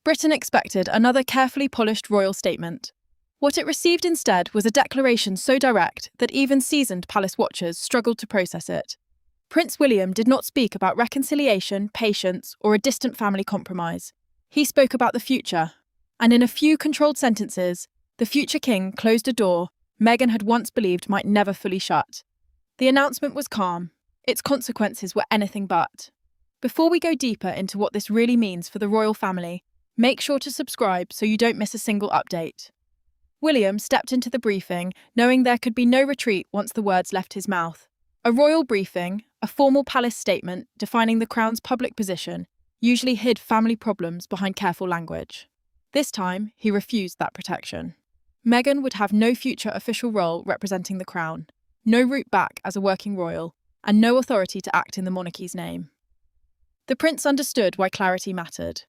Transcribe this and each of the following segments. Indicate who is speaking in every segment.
Speaker 1: Britain expected another carefully polished royal statement. What it received instead was a declaration so direct that even seasoned palace watchers struggled to process it. Prince William did not speak about reconciliation, patience, or a distant family compromise. He spoke about the future, and in a few controlled sentences, the future king closed a door Meghan had once believed might never fully shut. The announcement was calm. Its consequences were anything but. Before we go deeper into what this really means for the royal family, make sure to subscribe so you don't miss a single update. William stepped into the briefing, knowing there could be no retreat once the words left his mouth. A royal briefing, a formal palace statement defining the Crown's public position, usually hid family problems behind careful language. This time, he refused that protection. Meghan would have no future official role representing the Crown, no route back as a working royal, and no authority to act in the monarchy's name. The prince understood why clarity mattered.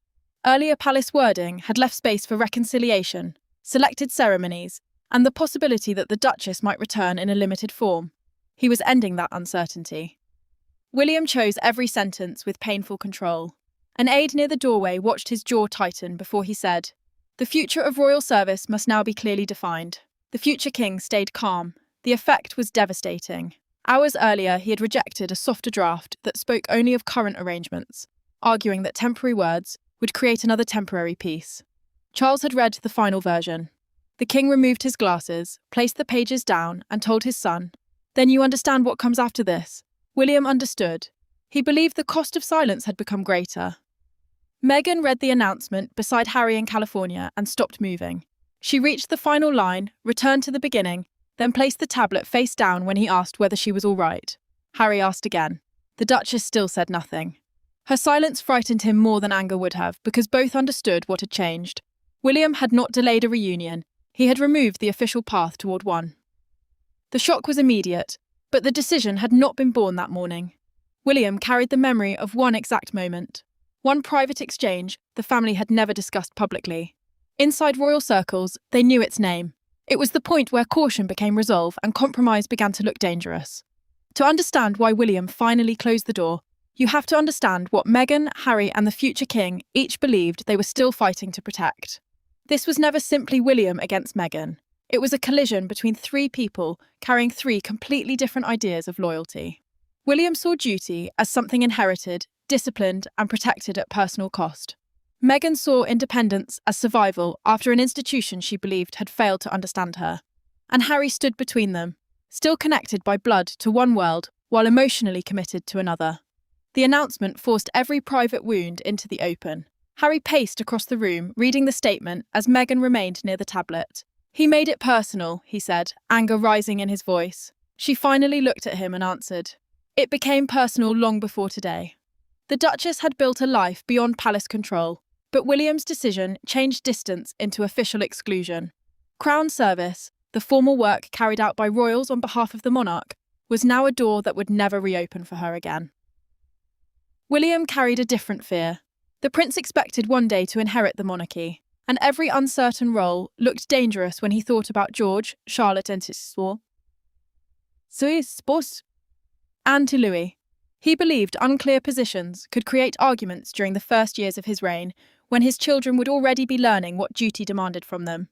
Speaker 1: Earlier palace wording had left space for reconciliation, selected ceremonies, and the possibility that the Duchess might return in a limited form. He was ending that uncertainty. William chose every sentence with painful control. An aide near the doorway watched his jaw tighten before he said, "The future of royal service must now be clearly defined." The future king stayed calm. The effect was devastating. Hours earlier, he had rejected a softer draft that spoke only of current arrangements, arguing that temporary words would create another temporary peace. Charles had read the final version. The king removed his glasses, placed the pages down, and told his son, "Then you understand what comes after this." William understood. He believed the cost of silence had become greater. Meghan read the announcement beside Harry in California and stopped moving. She reached the final line, returned to the beginning, then placed the tablet face down when he asked whether she was all right. Harry asked again. The Duchess still said nothing. Her silence frightened him more than anger would have, because both understood what had changed. William had not delayed a reunion. He had removed the official path toward one. The shock was immediate, but the decision had not been born that morning. William carried the memory of one exact moment. One private exchange the family had never discussed publicly. Inside royal circles, they knew its name. It was the point where caution became resolve and compromise began to look dangerous. To understand why William finally closed the door, you have to understand what Meghan, Harry, and the future king each believed they were still fighting to protect. This was never simply William against Meghan. It was a collision between three people carrying three completely different ideas of loyalty. William saw duty as something inherited, disciplined, and protected at personal cost. Meghan saw independence as survival after an institution she believed had failed to understand her. And Harry stood between them, still connected by blood to one world while emotionally committed to another. The announcement forced every private wound into the open. Harry paced across the room, reading the statement as Meghan remained near the tablet. "He made it personal," he said, anger rising in his voice. She finally looked at him and answered, "It became personal long before today." The Duchess had built a life beyond palace control, but William's decision changed distance into official exclusion. Crown service, the formal work carried out by royals on behalf of the monarch, was now a door that would never reopen for her again. William carried a different fear. The prince expected one day to inherit the monarchy, and every uncertain role looked dangerous when he thought about George, Charlotte and his spouse, and to Louis. He believed unclear positions could create arguments during the first years of his reign, when his children would already be learning what duty demanded from them.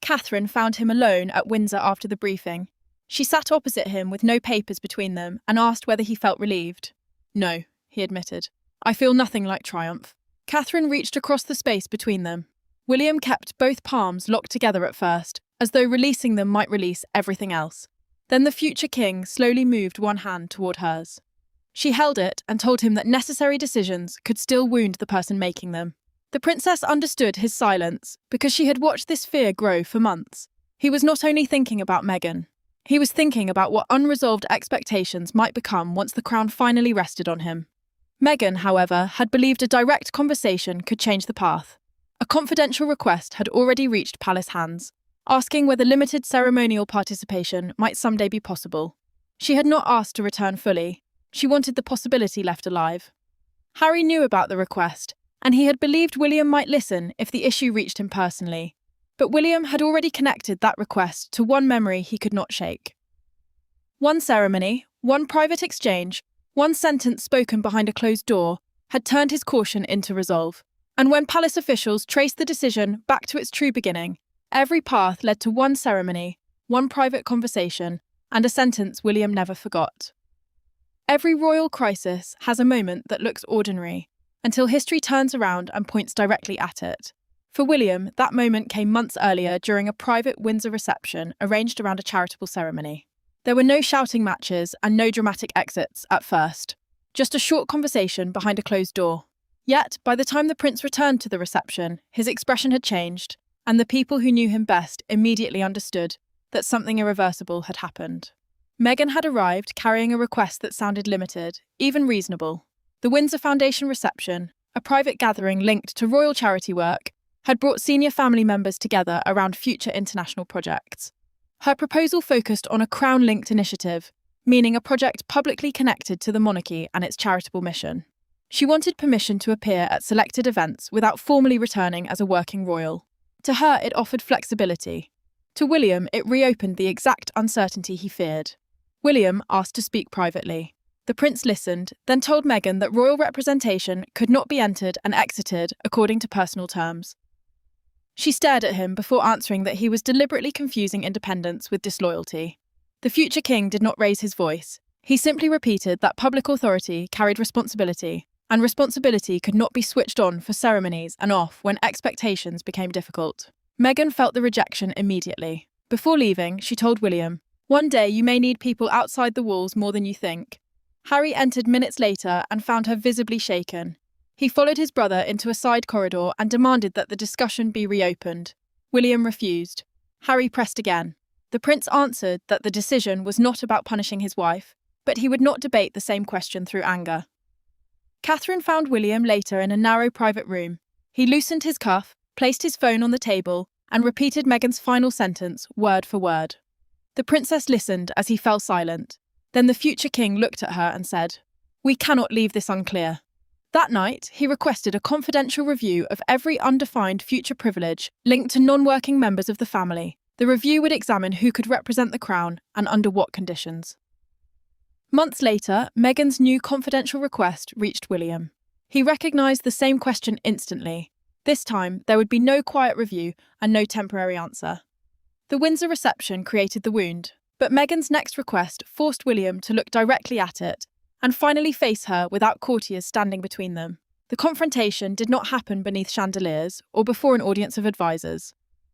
Speaker 1: Catherine found him alone at Windsor after the briefing. She sat opposite him with no papers between them and asked whether he felt relieved. "No," he admitted. "I feel nothing like triumph." Catherine reached across the space between them. William kept both palms locked together at first, as though releasing them might release everything else. Then the future king slowly moved one hand toward hers. She held it and told him that necessary decisions could still wound the person making them. The princess understood his silence because she had watched this fear grow for months. He was not only thinking about Meghan. He was thinking about what unresolved expectations might become once the crown finally rested on him. Meghan, however, had believed a direct conversation could change the path. A confidential request had already reached palace hands, asking whether limited ceremonial participation might someday be possible. She had not asked to return fully. She wanted the possibility left alive. Harry knew about the request, and he had believed William might listen if the issue reached him personally. But William had already connected that request to one memory he could not shake. One ceremony, one private exchange, one sentence spoken behind a closed door had turned his caution into resolve. And when palace officials traced the decision back to its true beginning, every path led to one ceremony, one private conversation, and a sentence William never forgot. Every royal crisis has a moment that looks ordinary, until history turns around and points directly at it. For William, that moment came months earlier during a private Windsor reception arranged around a charitable ceremony. There were no shouting matches and no dramatic exits at first, just a short conversation behind a closed door. Yet, by the time the prince returned to the reception, his expression had changed, and the people who knew him best immediately understood that something irreversible had happened. Meghan had arrived carrying a request that sounded limited, even reasonable. The Windsor Foundation reception, a private gathering linked to royal charity work, had brought senior family members together around future international projects. Her proposal focused on a crown-linked initiative, meaning a project publicly connected to the monarchy and its charitable mission. She wanted permission to appear at selected events without formally returning as a working royal. To her, it offered flexibility. To William, it reopened the exact uncertainty he feared. William asked to speak privately. The prince listened, then told Meghan that royal representation could not be entered and exited according to personal terms. She stared at him before answering that he was deliberately confusing independence with disloyalty. The future king did not raise his voice. He simply repeated that public authority carried responsibility, and responsibility could not be switched on for ceremonies and off when expectations became difficult. Meghan felt the rejection immediately. Before leaving, she told William, "One day you may need people outside the walls more than you think." Harry entered minutes later and found her visibly shaken. He followed his brother into a side corridor and demanded that the discussion be reopened. William refused. Harry pressed again. The prince answered that the decision was not about punishing his wife, but he would not debate the same question through anger. Catherine found William later in a narrow private room. He loosened his cuff, placed his phone on the table, and repeated Meghan's final sentence, word for word. The princess listened as he fell silent. Then the future king looked at her and said, "We cannot leave this unclear." That night, he requested a confidential review of every undefined future privilege linked to non-working members of the family. The review would examine who could represent the crown and under what conditions. Months later, Meghan's new confidential request reached William. He recognised the same question instantly. This time, there would be no quiet review and no temporary answer. The Windsor reception created the wound, but Meghan's next request forced William to look directly at it and finally face her without courtiers standing between them. The confrontation did not happen beneath chandeliers or before an audience of advisors.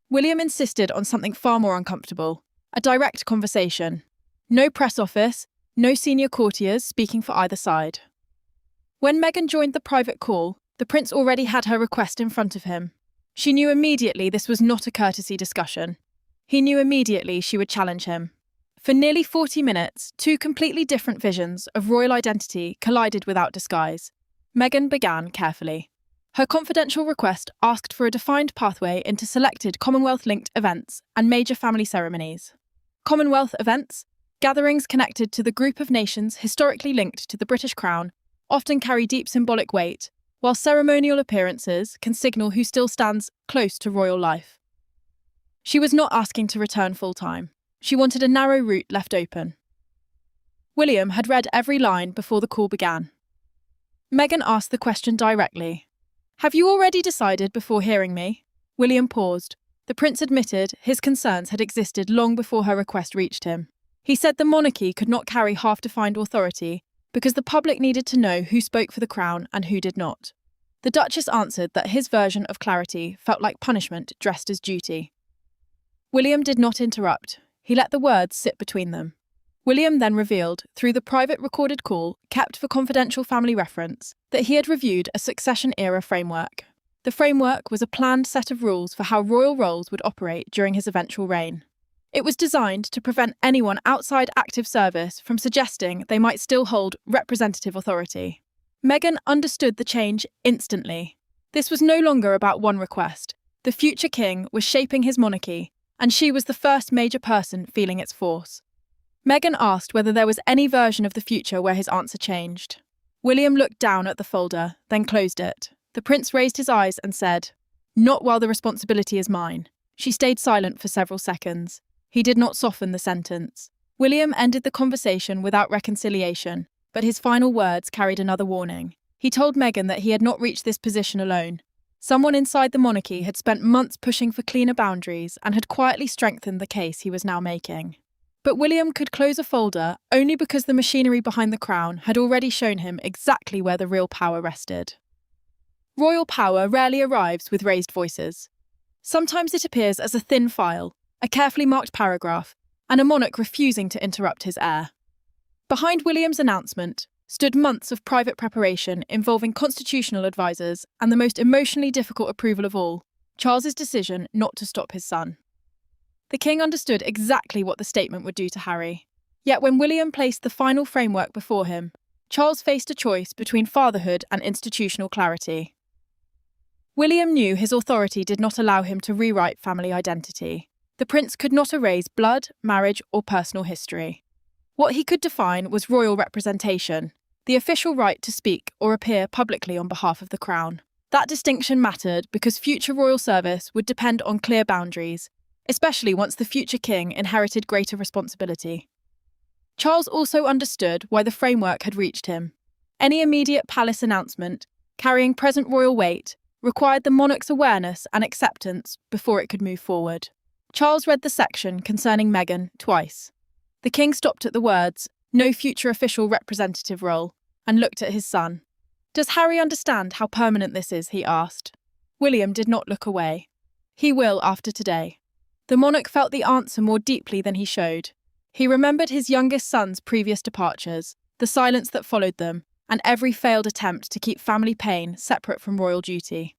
Speaker 1: William insisted on something far more uncomfortable, a direct conversation. No press office, no senior courtiers speaking for either side. When Meghan joined the private call, the prince already had her request in front of him. She knew immediately this was not a courtesy discussion. He knew immediately she would challenge him. For nearly 40 minutes, two completely different visions of royal identity collided without disguise. Meghan began carefully. Her confidential request asked for a defined pathway into selected Commonwealth-linked events and major family ceremonies. Commonwealth events, gatherings connected to the group of nations historically linked to the British Crown, often carry deep symbolic weight, while ceremonial appearances can signal who still stands close to royal life. She was not asking to return full-time. She wanted a narrow route left open. William had read every line before the call began. Meghan asked the question directly. "Have you already decided before hearing me?" William paused. The prince admitted his concerns had existed long before her request reached him. He said the monarchy could not carry half-defined authority because the public needed to know who spoke for the crown and who did not. The Duchess answered that his version of clarity felt like punishment dressed as duty. William did not interrupt. He let the words sit between them. William then revealed, through the private recorded call, kept for confidential family reference, that he had reviewed a succession-era framework. The framework was a planned set of rules for how royal roles would operate during his eventual reign. It was designed to prevent anyone outside active service from suggesting they might still hold representative authority. Meghan understood the change instantly. This was no longer about one request. The future king was shaping his monarchy, and she was the first major person feeling its force. Meghan asked whether there was any version of the future where his answer changed. William looked down at the folder, then closed it. The prince raised his eyes and said, "Not while the responsibility is mine." She stayed silent for several seconds. He did not soften the sentence. William ended the conversation without reconciliation, but his final words carried another warning. He told Meghan that he had not reached this position alone. Someone inside the monarchy had spent months pushing for cleaner boundaries and had quietly strengthened the case he was now making. But William could close a folder only because the machinery behind the crown had already shown him exactly where the real power rested. Royal power rarely arrives with raised voices. Sometimes it appears as a thin file, a carefully marked paragraph, and a monarch refusing to interrupt his heir. Behind William's announcement stood months of private preparation involving constitutional advisors and the most emotionally difficult approval of all, Charles's decision not to stop his son. The king understood exactly what the statement would do to Harry. Yet when William placed the final framework before him, Charles faced a choice between fatherhood and institutional clarity. William knew his authority did not allow him to rewrite family identity. The prince could not erase blood, marriage, or personal history. What he could define was royal representation, the official right to speak or appear publicly on behalf of the crown. That distinction mattered because future royal service would depend on clear boundaries, especially once the future king inherited greater responsibility. Charles also understood why the framework had reached him. Any immediate palace announcement, carrying present royal weight, required the monarch's awareness and acceptance before it could move forward. Charles read the section concerning Meghan twice. The king stopped at the words, "No future official representative role," and looked at his son. "Does Harry understand how permanent this is?" he asked. William did not look away. "He will after today." The monarch felt the answer more deeply than he showed. He remembered his youngest son's previous departures, the silence that followed them, and every failed attempt to keep family pain separate from royal duty.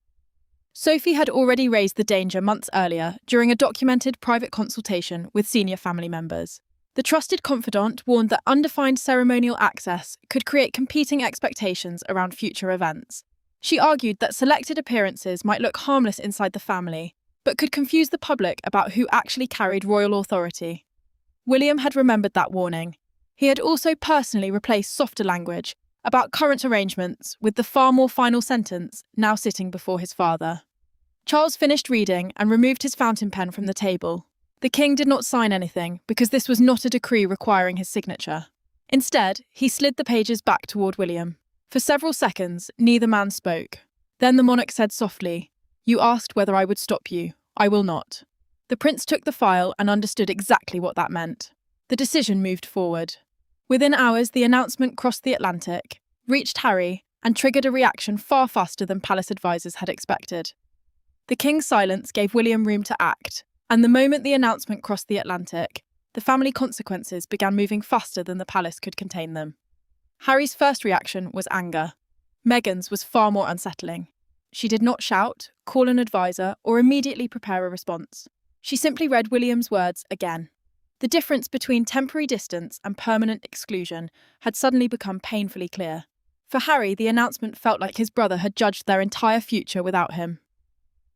Speaker 1: Sophie had already raised the danger months earlier during a documented private consultation with senior family members. The trusted confidant warned that undefined ceremonial access could create competing expectations around future events. She argued that selected appearances might look harmless inside the family, but could confuse the public about who actually carried royal authority. William had remembered that warning. He had also personally replaced softer language about current arrangements with the far more final sentence now sitting before his father. Charles finished reading and removed his fountain pen from the table. The king did not sign anything because this was not a decree requiring his signature. Instead, he slid the pages back toward William. For several seconds, neither man spoke. Then the monarch said softly, "You asked whether I would stop you. I will not." The prince took the file and understood exactly what that meant. The decision moved forward. Within hours, the announcement crossed the Atlantic, reached Harry, and triggered a reaction far faster than palace advisors had expected. The king's silence gave William room to act, and the moment the announcement crossed the Atlantic, the family consequences began moving faster than the palace could contain them. Harry's first reaction was anger. Meghan's was far more unsettling. She did not shout, call an advisor, or immediately prepare a response. She simply read William's words again. The difference between temporary distance and permanent exclusion had suddenly become painfully clear. For Harry, the announcement felt like his brother had judged their entire future without him.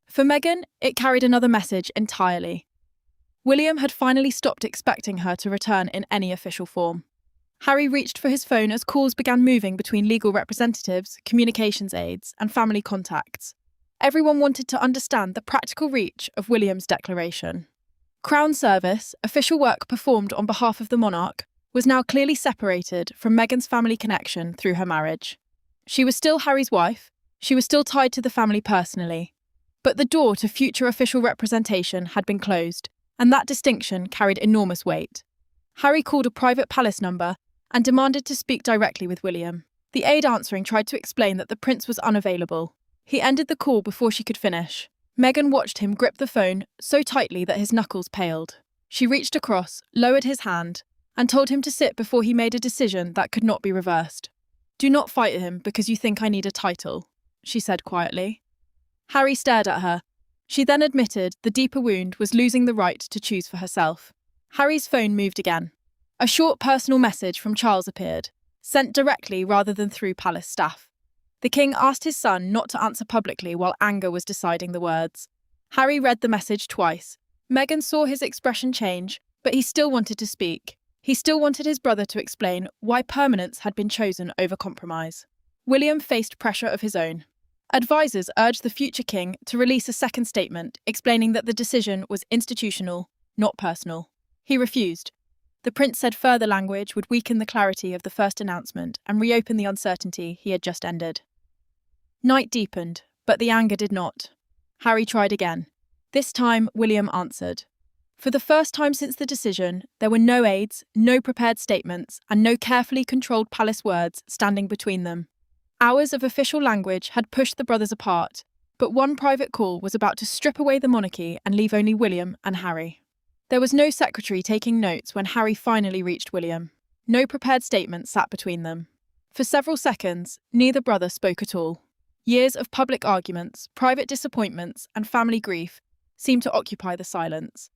Speaker 1: For Meghan, it carried another message entirely. William had finally stopped expecting her to return in any official form. Harry reached for his phone as calls began moving between legal representatives, communications aides, and family contacts. Everyone wanted to understand the practical reach of William's declaration. Crown service, official work performed on behalf of the monarch, was now clearly separated from Meghan's family connection through her marriage. She was still Harry's wife, she was still tied to the family personally, but the door to future official representation had been closed, and that distinction carried enormous weight. Harry called a private palace number and demanded to speak directly with William. The aide answering tried to explain that the prince was unavailable. He ended the call before she could finish. Meghan watched him grip the phone so tightly that his knuckles paled. She reached across, lowered his hand, and told him to sit before he made a decision that could not be reversed. "Do not fight him because you think I need a title," she said quietly. Harry stared at her. She then admitted the deeper wound was losing the right to choose for herself. Harry's phone moved again. A short personal message from Charles appeared, sent directly rather than through palace staff. The king asked his son not to answer publicly while anger was deciding the words. Harry read the message twice. Meghan saw his expression change, but he still wanted to speak. He still wanted his brother to explain why permanence had been chosen over compromise. William faced pressure of his own. Advisors urged the future king to release a second statement explaining that the decision was institutional, not personal. He refused. The prince said further language would weaken the clarity of the first announcement and reopen the uncertainty he had just ended. Night deepened, But the anger did not. Harry tried again. This time, William answered. For the first time since the decision, there were no aides, no prepared statements, and no carefully controlled palace words standing between them. Hours of official language had pushed the brothers apart, but one private call was about to strip away the monarchy and leave only William and Harry. There was no secretary taking notes when Harry finally reached William. No prepared statement sat between them. For several seconds, neither brother spoke at all. Years of public arguments, private disappointments, and family grief seemed to occupy the silence.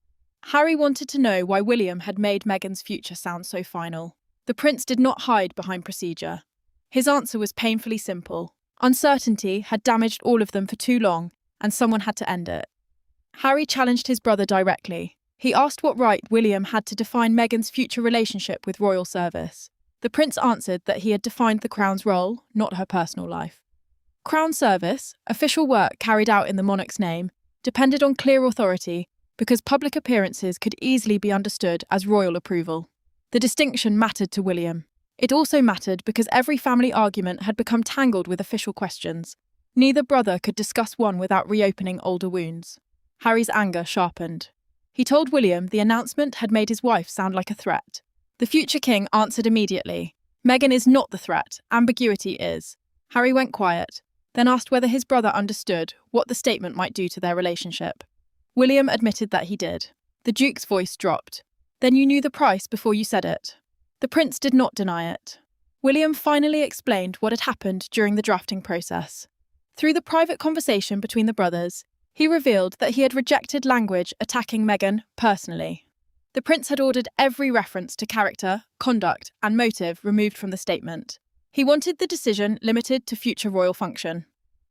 Speaker 1: Harry wanted to know why William had made Meghan's future sound so final. The prince did not hide behind procedure. His answer was painfully simple. Uncertainty had damaged all of them for too long, and someone had to end it. Harry challenged his brother directly. He asked what right William had to define Meghan's future relationship with royal service. The prince answered that he had defined the crown's role, not her personal life. Crown service, official work carried out in the monarch's name, depended on clear authority because public appearances could easily be understood as royal approval. The distinction mattered to William. It also mattered because every family argument had become tangled with official questions. Neither brother could discuss one without reopening older wounds. Harry's anger sharpened. He told William the announcement had made his wife sound like a threat. The future king answered immediately. Meghan is not the threat, ambiguity is. Harry went quiet, then asked whether his brother understood what the statement might do to their relationship. William admitted that he did. The Duke's voice dropped. Then you knew the price before you said it. The prince did not deny it. William finally explained what had happened during the drafting process. Through the private conversation between the brothers, he revealed that he had rejected language attacking Meghan personally. The prince had ordered every reference to character, conduct, and motive removed from the statement. He wanted the decision limited to future royal function.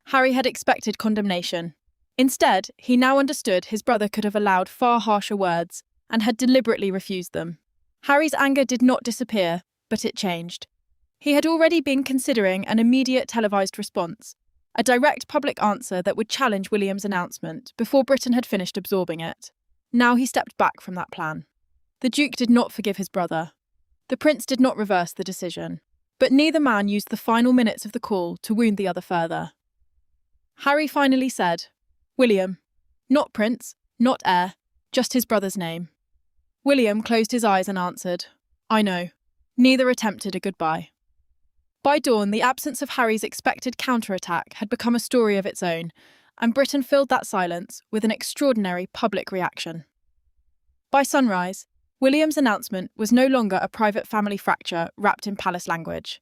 Speaker 1: Harry had expected condemnation. Instead, he now understood his brother could have allowed far harsher words and had deliberately refused them. Harry's anger did not disappear, but it changed. He had already been considering an immediate televised response, a direct public answer that would challenge William's announcement before Britain had finished absorbing it. Now he stepped back from that plan. The Duke did not forgive his brother. The prince did not reverse the decision. But neither man used the final minutes of the call to wound the other further. Harry finally said, William, not prince, not heir, just his brother's name. William closed his eyes and answered, I know. Neither attempted a goodbye. By dawn, the absence of Harry's expected counterattack had become a story of its own, and Britain filled that silence with an extraordinary public reaction. By sunrise, William's announcement was no longer a private family fracture wrapped in palace language.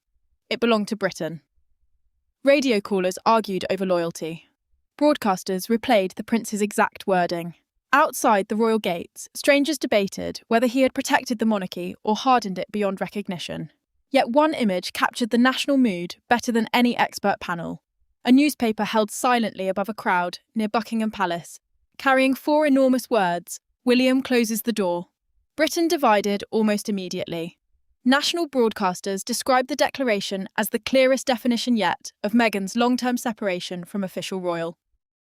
Speaker 1: It belonged to Britain. Radio callers argued over loyalty. Broadcasters replayed the prince's exact wording. Outside the royal gates, strangers debated whether he had protected the monarchy or hardened it beyond recognition. Yet one image captured the national mood better than any expert panel. A newspaper held silently above a crowd near Buckingham Palace, carrying 4 enormous words, William closes the door. Britain divided almost immediately. National broadcasters described the declaration as the clearest definition yet of Meghan's long-term separation from official royal.